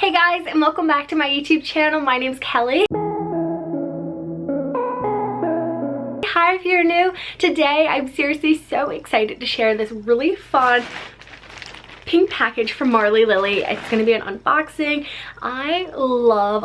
Hey guys, and welcome back to my YouTube channel. My name's Kelly. Hi if you're new. Today I'm seriously so excited to share this really fun pink package from Marley Lilly. It's going to be an unboxing. I love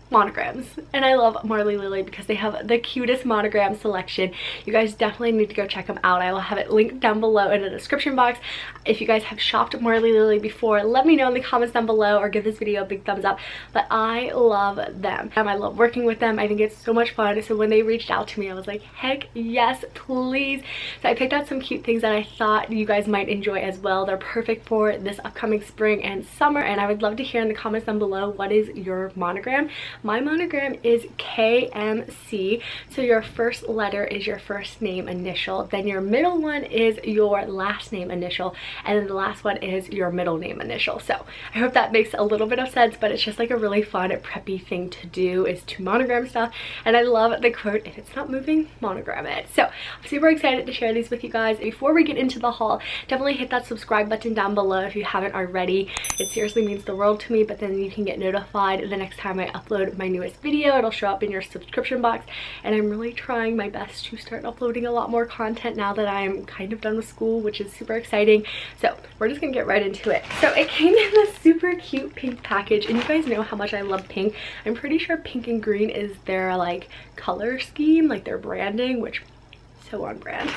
monograms, and I love Marley Lilly because they have the cutest monogram selection. You guys definitely need to go check them out. I will have it linked down below in the description box. If you guys have shopped at Marley Lilly before, let me know in the comments down below or give this video a big thumbs up. But I love them. I love working with them. I think it's so much fun. So when they reached out to me, I was like, heck yes, please. So I picked out some cute things that I thought you guys might enjoy as well. They're perfect for this upcoming spring and summer, and I would love to hear in the comments down below, what is your monogram? My monogram is KMC, so your first letter is your first name initial, then your middle one is your last name initial, and then the last one is your middle name initial. So I hope that makes a little bit of sense, but it's just like a really fun preppy thing to do, is to monogram stuff. And I love the quote, if it's not moving, monogram it. So I'm super excited to share these with you guys. Before we get into the haul, definitely hit that subscribe button down below if you haven't already. It seriously means the world to me, but then you can get notified the next time I upload my newest video. It'll show up in your subscription box, and I'm really trying my best to start uploading a lot more content now that I'm kind of done with school, which is super exciting. So we're just gonna get right into it. So it came in this super cute pink package, and you guys know how much I love pink. I'm pretty sure pink and green is their like color scheme, like their branding, which is so on brand.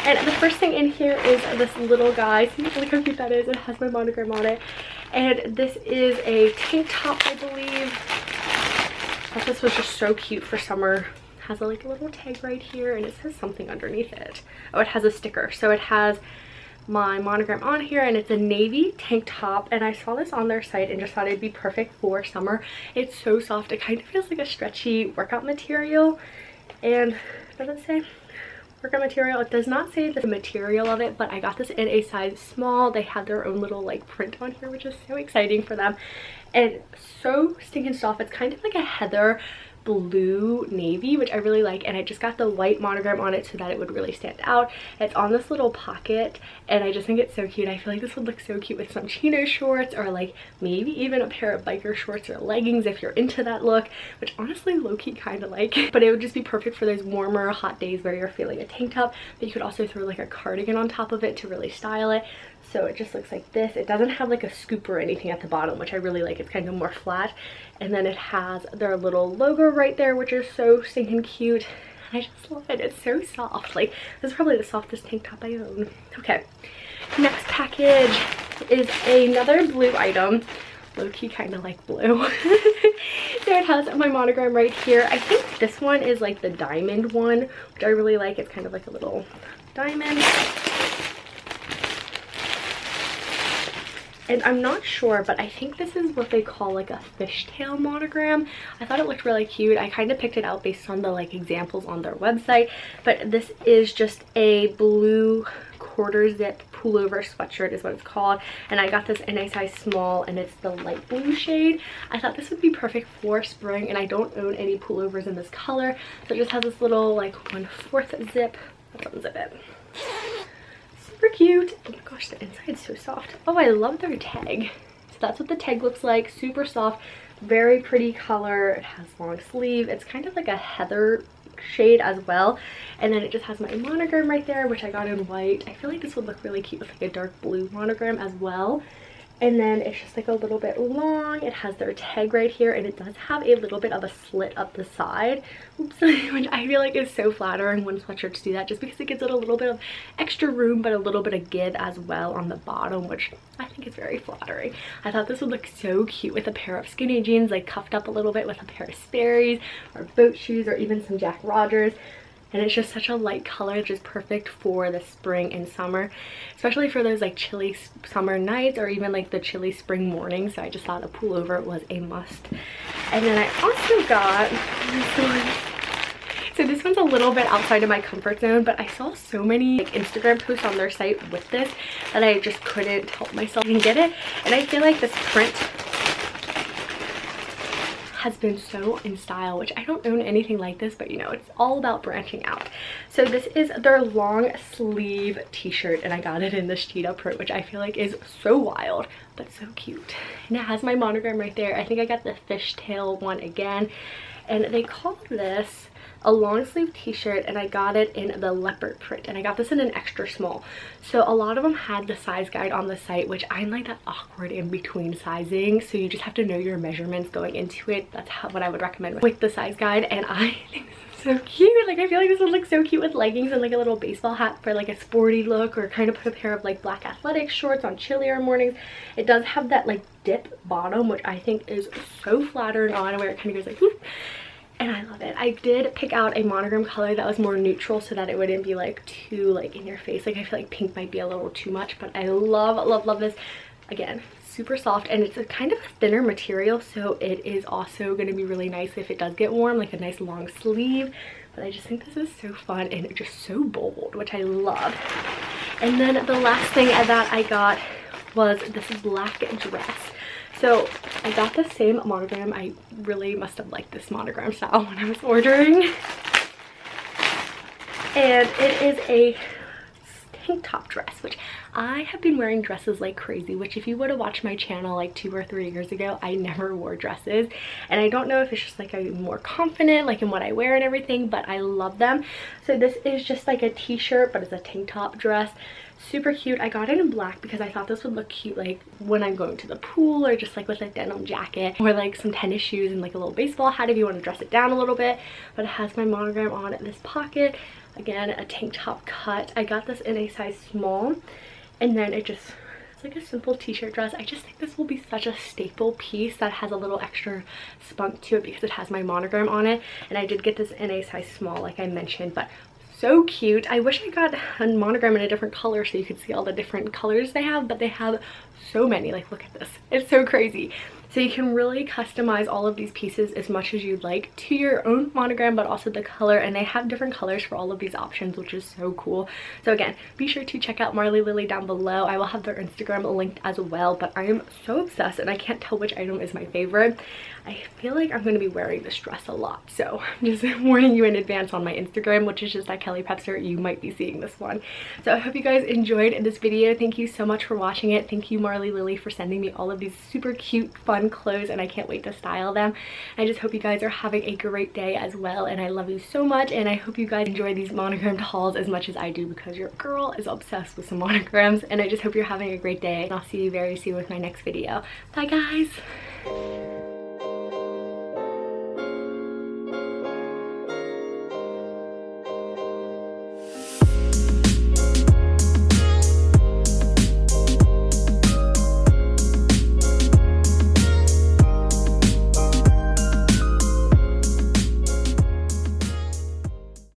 And the first thing in here is this little guy. See, look how cute that is. It has my monogram on it. And this is a tank top, I believe. I thought this was just so cute for summer. It has a little tag right here, and it says something underneath it. Oh, it has a sticker. So it has my monogram on here, and it's a navy tank top, and I saw this on their site and just thought it'd be perfect for summer. It's so soft. It kind of feels like a stretchy workout material. And does it say workout material? It does not say the material of it, but I got this in a size small. They had their own little like print on here, which is so exciting for them, and so stinking soft. It's kind of like a heather blue navy, which I really like, and I just got the white monogram on it so that it would really stand out. It's on this little pocket, and I just think it's so cute. I feel like this would look so cute with some chino shorts, or like maybe even a pair of biker shorts or leggings if you're into that look, which honestly low-key kind of like. But it would just be perfect for those warmer hot days where you're feeling a tank top, but you could also throw like a cardigan on top of it to really style it. So it just looks like this. It doesn't have like a scoop or anything at the bottom, which I really like. It's kind of more flat. And then it has their little logo right there, which is so stinking cute. I just love it. It's so soft. Like, this is probably the softest tank top I own. Okay, next package is another blue item. Low-key kind of like blue. So it has my monogram right here. I think this one is like the diamond one, which I really like. It's kind of like a little diamond. And I'm not sure, but I think this is what they call like a fishtail monogram. I thought it looked really cute. I kind of picked it out based on the like examples on their website, but this is just a blue quarter zip pullover sweatshirt is what it's called, and I got this in a size small, and it's the light blue shade. I thought this would be perfect for spring, and I don't own any pullovers in this color, so it just has this little like 1/4 zip. Let's unzip it. Super cute. Oh my gosh, the inside's so soft. Oh, I love their tag. So that's what the tag looks like. Super soft, very pretty color. It has long sleeve. It's kind of like a heather shade as well, and then it just has my monogram right there, which I got in white. I feel like this would look really cute with like a dark blue monogram as well. And then it's just like a little bit long. It has their tag right here, and it does have a little bit of a slit up the side. Oops. Which I feel like is so flattering when sweatshirts do that, just because it gives it a little bit of extra room, but a little bit of give as well on the bottom, which I think is very flattering. I thought this would look so cute with a pair of skinny jeans, like cuffed up a little bit with a pair of Sperry's or boat shoes, or even some Jack Rogers. And it's just such a light color, just perfect for the spring and summer, especially for those like chilly summer nights or even like the chilly spring mornings. So I just thought a pullover was a must. And then I also got this one. So this one's a little bit outside of my comfort zone, but I saw so many like Instagram posts on their site with this that I just couldn't help myself and get it. And I feel like this print has been so in style, which I don't own anything like this, but you know, it's all about branching out. So this is their long sleeve t-shirt, and I got it in this cheetah print, which I feel like is so wild but so cute. And it has my monogram right there. I think I got the fishtail one again, and they call this a long sleeve t-shirt, and I got it in the leopard print, and I got this in an extra small. So a lot of them had the size guide on the site, which I'm like that awkward in between sizing, so you just have to know your measurements going into it. That's what I would recommend with the size guide. And I think this is so cute. Like, I feel like this would look so cute with leggings and like a little baseball hat for like a sporty look, or kind of put a pair of like black athletic shorts on chillier mornings. It does have that like dip bottom, which I think is so flattering on, where it kind of goes like whoop. And I love it. I did pick out a monogram color that was more neutral so that it wouldn't be like too like in your face. Like, I feel like pink might be a little too much, but I love this. Again, super soft, and it's a kind of a thinner material, so it is also going to be really nice if it does get warm, like a nice long sleeve. But I just think this is so fun and just so bold, which I love. And then the last thing that I got was this black dress. So I got the same monogram. I really must have liked this monogram style when I was ordering. And it is a tank top dress, which I have been wearing dresses like crazy, which if you would have watched my channel like 2 or 3 years ago, I never wore dresses. And I don't know if it's just like I'm more confident like in what I wear and everything, but I love them. So this is just like a t-shirt, but it's a tank top dress. Super cute. I got it in black because I thought this would look cute like when I'm going to the pool, or just like with a denim jacket, or like some tennis shoes and like a little baseball hat if you want to dress it down a little bit. But it has my monogram on it in this pocket. Again, a tank top cut. I got this in a size small, and then it's like a simple t-shirt dress. I just think this will be such a staple piece that has a little extra spunk to it because it has my monogram on it. And I did get this in a size small like I mentioned, but so cute. I wish I got a monogram in a different color so you could see all the different colors they have, but they have so many. Like, look at this, it's so crazy. So you can really customize all of these pieces as much as you'd like to your own monogram, but also the color, and they have different colors for all of these options, which is so cool. So again, be sure to check out Marley Lilly down below. I will have their Instagram linked as well, but I am so obsessed and I can't tell which item is my favorite. I feel like I'm going to be wearing this dress a lot, so I'm just warning you in advance on my Instagram, which is just at Kellyprepster. You might be seeing this one. So I hope you guys enjoyed this video. Thank you so much for watching it. Thank you, Marley Lilly, for sending me all of these super cute, fun clothes, and I can't wait to style them. I just hope you guys are having a great day as well, and I love you so much, and I hope you guys enjoy these monogrammed hauls as much as I do, because your girl is obsessed with some monograms. And I just hope you're having a great day, and I'll see you very soon with my next video. Bye guys.